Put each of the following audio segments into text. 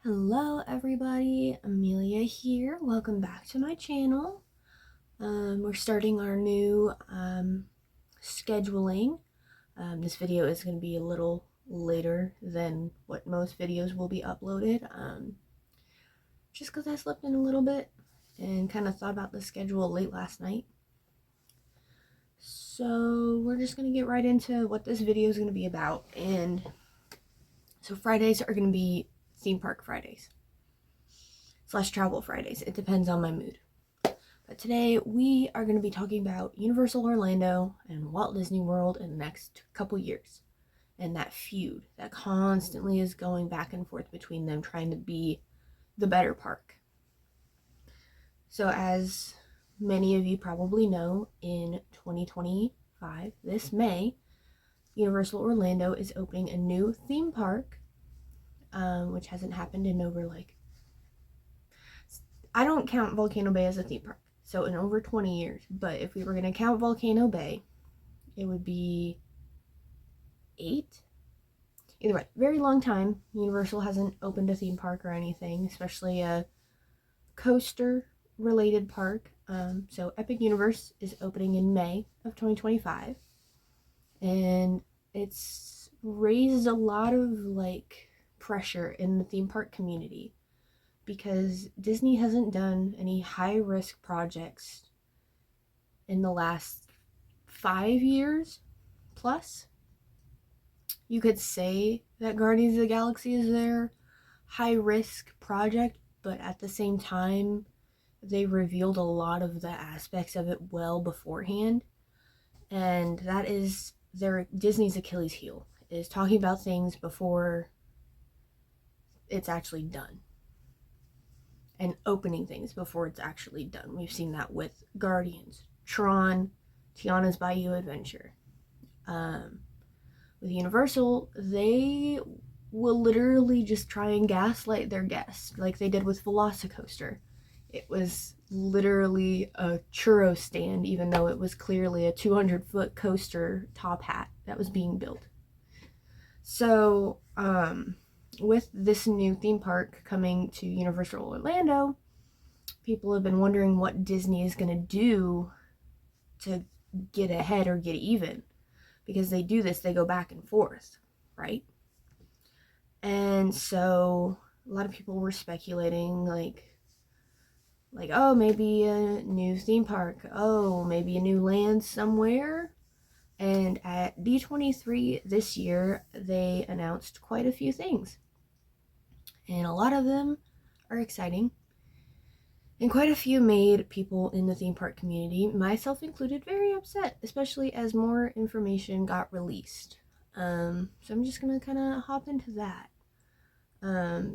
Hello everybody, Amelia here. Welcome back to my channel. We're starting our new scheduling. This video is going to be a little later than what most videos will be uploaded, just because I slept in a little bit and kind of thought about the schedule late last night. So we're just going to get right into what this video is going to be about. And so Fridays are going to be theme park Fridays / travel Fridays. It depends on my mood. But today we are going to be talking about Universal Orlando and Walt Disney World in the next couple years. And that feud that constantly is going back and forth between them trying to be the better park. So as many of you probably know, in 2025, this May, Universal Orlando is opening a new theme park, which hasn't happened in over I don't count Volcano Bay as a theme park, so in over 20 years. But if we were going to count Volcano Bay, it would be 8. Either way, very long time. Universal hasn't opened a theme park or anything, especially a coaster-related park. So Epic Universe is opening in May of 2025, and it's raised a lot of pressure in the theme park community, because Disney hasn't done any high-risk projects in the last 5 years plus. You could say that Guardians of the Galaxy is their high-risk project, but at the same time, they revealed a lot of the aspects of it well beforehand. And that is Disney's Achilles heel, is talking about things before it's actually done. And opening things before it's actually done. We've seen that with Guardians, Tron, Tiana's Bayou Adventure. With Universal, they will literally just try and gaslight their guests, like they did with Velocicoaster. It was literally a churro stand, even though it was clearly a 200-foot coaster top hat that was being built. So, with this new theme park coming to Universal Orlando, people have been wondering what Disney is going to do to get ahead or get even. Because they do this, they go back and forth, right? And so a lot of people were speculating, oh, maybe a new theme park. Oh, maybe a new land somewhere. And at D23 this year, they announced quite a few things. And a lot of them are exciting. And quite a few made people in the theme park community, myself included, very upset, especially as more information got released. So I'm just going to kind of hop into that.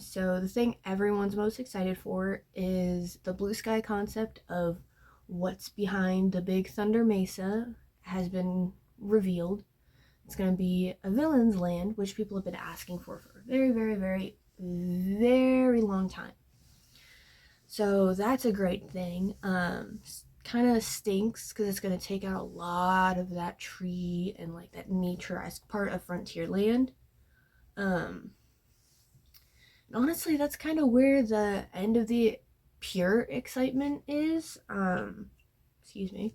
So the thing everyone's most excited for is the blue sky concept of what's behind the big Thunder Mesa has been revealed. It's going to be a villain's land, which people have been asking for a very, very, very, very long time. So that's a great thing. Kind of stinks because it's going to take out a lot of that tree and that nature-esque part of Frontierland. And honestly, that's kind of where the end of the pure excitement is. Excuse me.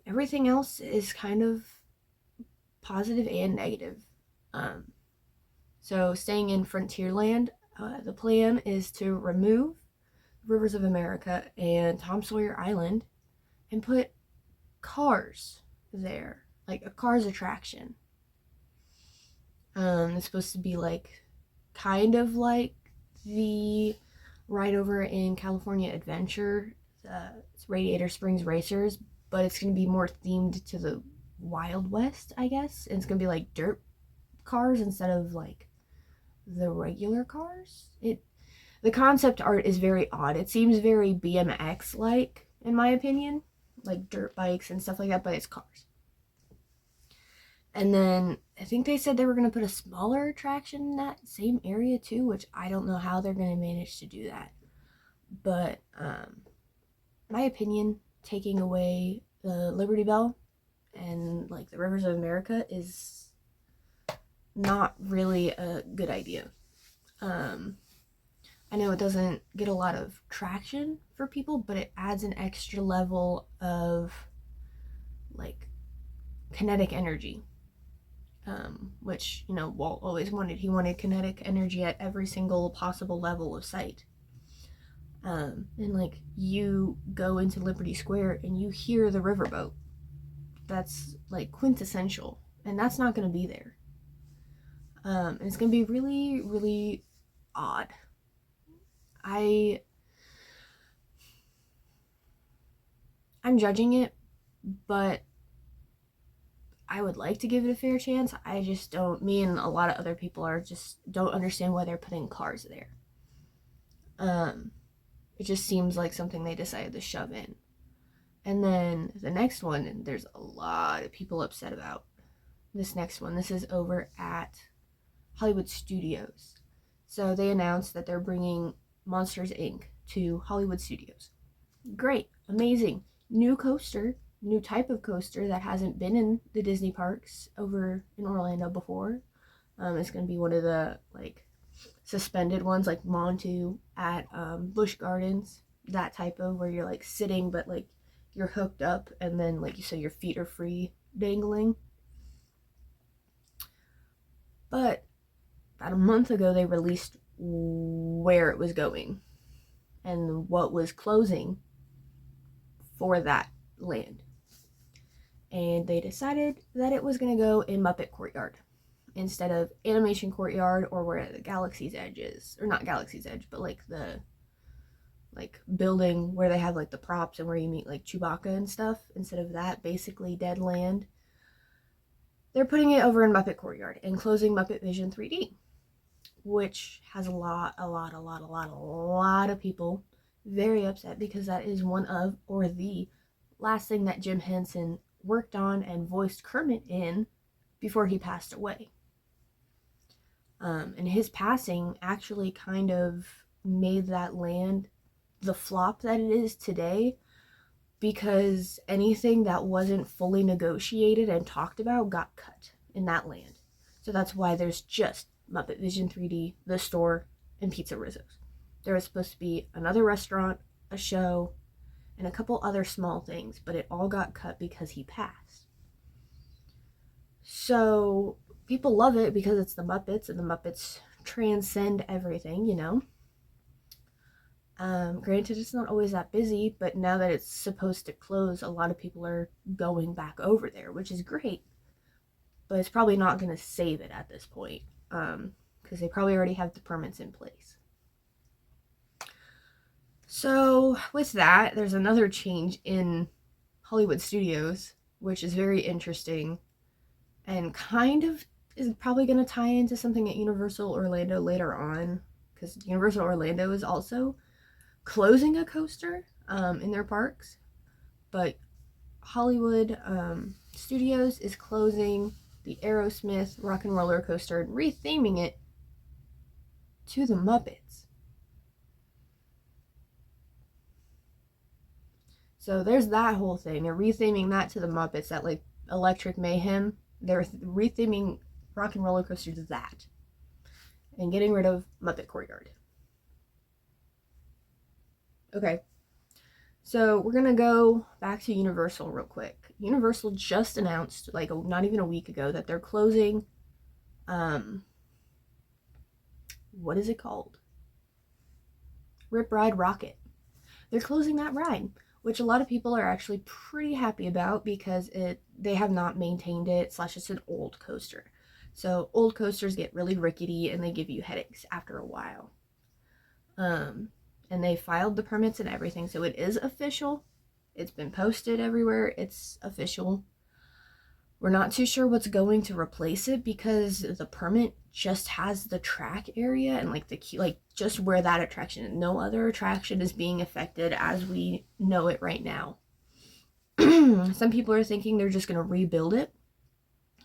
Everything else is kind of positive and negative. So staying in Frontierland, the plan is to remove Rivers of America and Tom Sawyer Island and put Cars there, like a Cars attraction. It's supposed to be kind of like the ride over in California Adventure, it's Radiator Springs Racers, but it's going to be more themed to the Wild West, I guess. And it's going to be dirt cars instead of the regular cars. The concept art is very odd. It seems very BMX-like, in my opinion, like dirt bikes and stuff like that, but it's cars. And then I think they said they were going to put a smaller attraction in that same area too, which I don't know how they're going to manage to do that. But my opinion, taking away the Liberty Bell and the Rivers of America is not really a good idea. I know it doesn't get a lot of traction for people, but it adds an extra level of like kinetic energy, which, Walt always wanted. He wanted kinetic energy at every single possible level of sight. And like you go into Liberty Square and you hear the riverboat. That's like quintessential, and that's not going to be there. And it's going to be really, really odd. I'm judging it, but I would like to give it a fair chance. I just don't. Me and a lot of other people don't understand why they're putting cars there. It just seems like something they decided to shove in. And then the next one, and there's a lot of people upset about this next one. This is over at Hollywood Studios. So they announced that they're bringing Monsters Inc. to Hollywood Studios. Great, amazing. New coaster, new type of coaster that hasn't been in the Disney parks over in Orlando before. It's going to be one of the like suspended ones, like Montu at Busch Gardens, that type of where you're like sitting but like you're hooked up and then like so your feet are free dangling. But about a month ago they released where it was going and what was closing for that land. And they decided that it was going to go in Muppet Courtyard instead of Animation Courtyard or where the Galaxy's Edge is. Or not Galaxy's Edge, but like the building where they have like the props and where you meet like Chewbacca and stuff. Instead of that, basically dead land. They're putting it over in Muppet Courtyard and closing Muppet Vision 3D, which has a lot of people very upset because that is one of, or the last thing that Jim Henson worked on and voiced Kermit in before he passed away. And his passing actually kind of made that land the flop that it is today, because anything that wasn't fully negotiated and talked about got cut in that land. So that's why there's just Muppet Vision 3D, the store, and Pizza Rizzo's. There was supposed to be another restaurant, a show, and a couple other small things, but it all got cut because he passed. So people love it because it's the Muppets, and the Muppets transcend everything, Granted, it's not always that busy, but now that it's supposed to close, a lot of people are going back over there, which is great. But it's probably not going to save it at this point, because they probably already have the permits in place. So with that, there's another change in Hollywood Studios, which is very interesting and kind of is probably going to tie into something at Universal Orlando later on, because Universal Orlando is also closing a coaster in their parks, but Hollywood Studios is closing the Aerosmith Rock and Roller Coaster and retheming it to the Muppets. So there's that whole thing. They're retheming that to the Muppets, that like Electric Mayhem. They're retheming Rock and Roller Coaster to that and getting rid of Muppet Courtyard. Okay, so we're gonna go back to Universal real quick. Universal just announced, like not even a week ago, that they're closing, what is it called? Rip Ride Rocket. They're closing that ride, which a lot of people are actually pretty happy about because they have not maintained it, / it's an old coaster. So old coasters get really rickety and they give you headaches after a while. And they filed the permits and everything, so it is official. It's been posted everywhere. It's official. We're not too sure what's going to replace it because the permit just has the track area and like the key, like just where that attraction is. No other attraction is being affected as we know it right now. Some people are thinking they're just going to rebuild it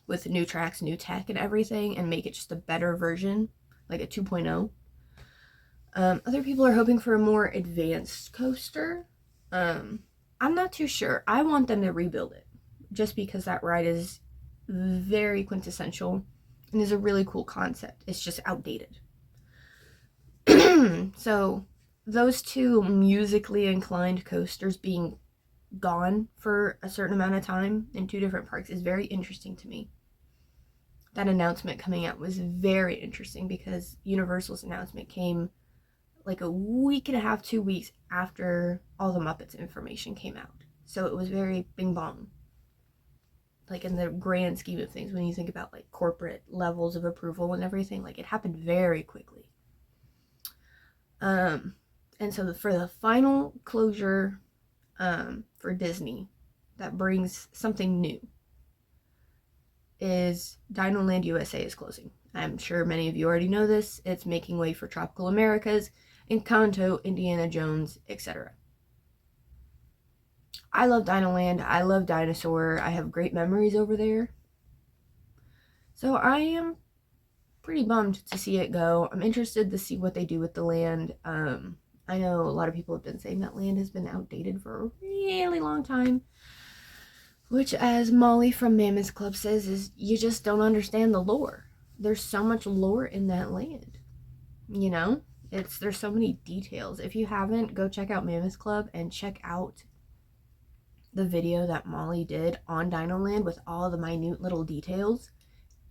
with new tracks, new tech and everything and make it just a better version, like a 2.0. Other people are hoping for a more advanced coaster. I'm not too sure. I want them to rebuild it just because that ride is very quintessential and is a really cool concept. It's just outdated. So those two musically inclined coasters being gone for a certain amount of time in two different parks is very interesting to me. That announcement coming out was very interesting because Universal's announcement came like a week and a half, 2 weeks after all the Muppets information came out. So it was very bing bong. Like in the grand scheme of things, when you think about like corporate levels of approval and everything, like it happened very quickly. And so for the final closure for Disney that brings something new is Dinoland USA is closing. I'm sure many of you already know this. It's making way for Tropical Americas, Encanto, Indiana Jones, etc. I love Dinoland. I love Dinosaur. I have great memories over there. So I am pretty bummed to see it go. I'm interested to see what they do with the land. I know a lot of people have been saying that land has been outdated for a really long time. Which, as Molly from Mammoth Club says, is you just don't understand the lore. There's so much lore in that land. You know? There's so many details. If you haven't, go check out Mammoth Club and check out the video that Molly did on Dinoland with all the minute little details.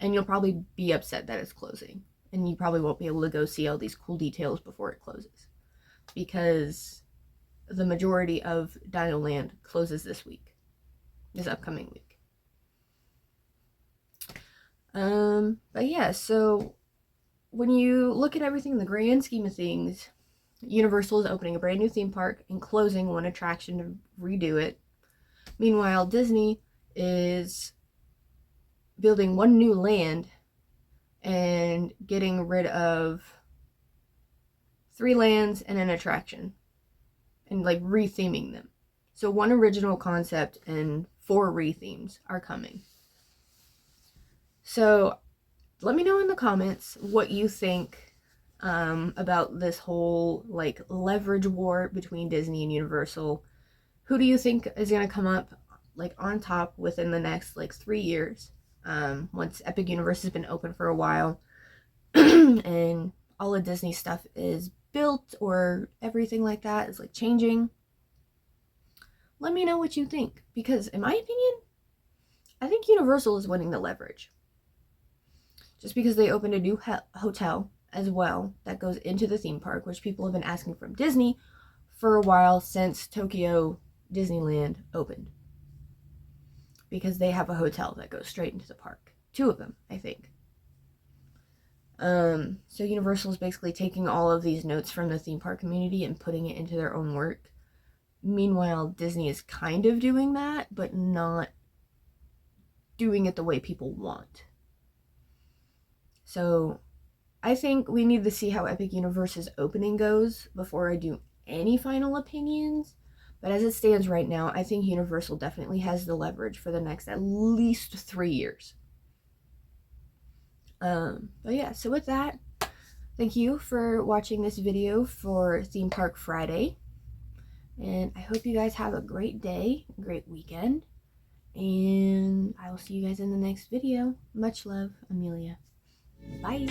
And you'll probably be upset that it's closing. And you probably won't be able to go see all these cool details before it closes. Because the majority of Dinoland closes this upcoming week. But yeah, so when you look at everything in the grand scheme of things, Universal is opening a brand new theme park and closing one attraction to redo it. Meanwhile, Disney is building one new land and getting rid of 3 lands and an attraction and like retheming them. So 1 original concept and 4 rethemes are coming. So let me know in the comments what you think about this whole like leverage war between Disney and Universal. Who do you think is going to come up like on top within the next like 3 years? Once Epic Universe has been open for a while and all of Disney stuff is built or everything like that is like changing. Let me know what you think, because in my opinion, I think Universal is winning the leverage. Just because they opened a new hotel as well that goes into the theme park, which people have been asking from Disney for a while since Tokyo Disneyland opened. Because they have a hotel that goes straight into the park. 2 of them, I think. So Universal is basically taking all of these notes from the theme park community and putting it into their own work. Meanwhile, Disney is kind of doing that, but not doing it the way people want. So I think we need to see how Epic Universe's opening goes before I do any final opinions. But as it stands right now, I think Universal definitely has the leverage for the next at least 3 years. But yeah, so with that, thank you for watching this video for Theme Park Friday. And I hope you guys have a great day, a great weekend. And I will see you guys in the next video. Much love, Amelia. Bye.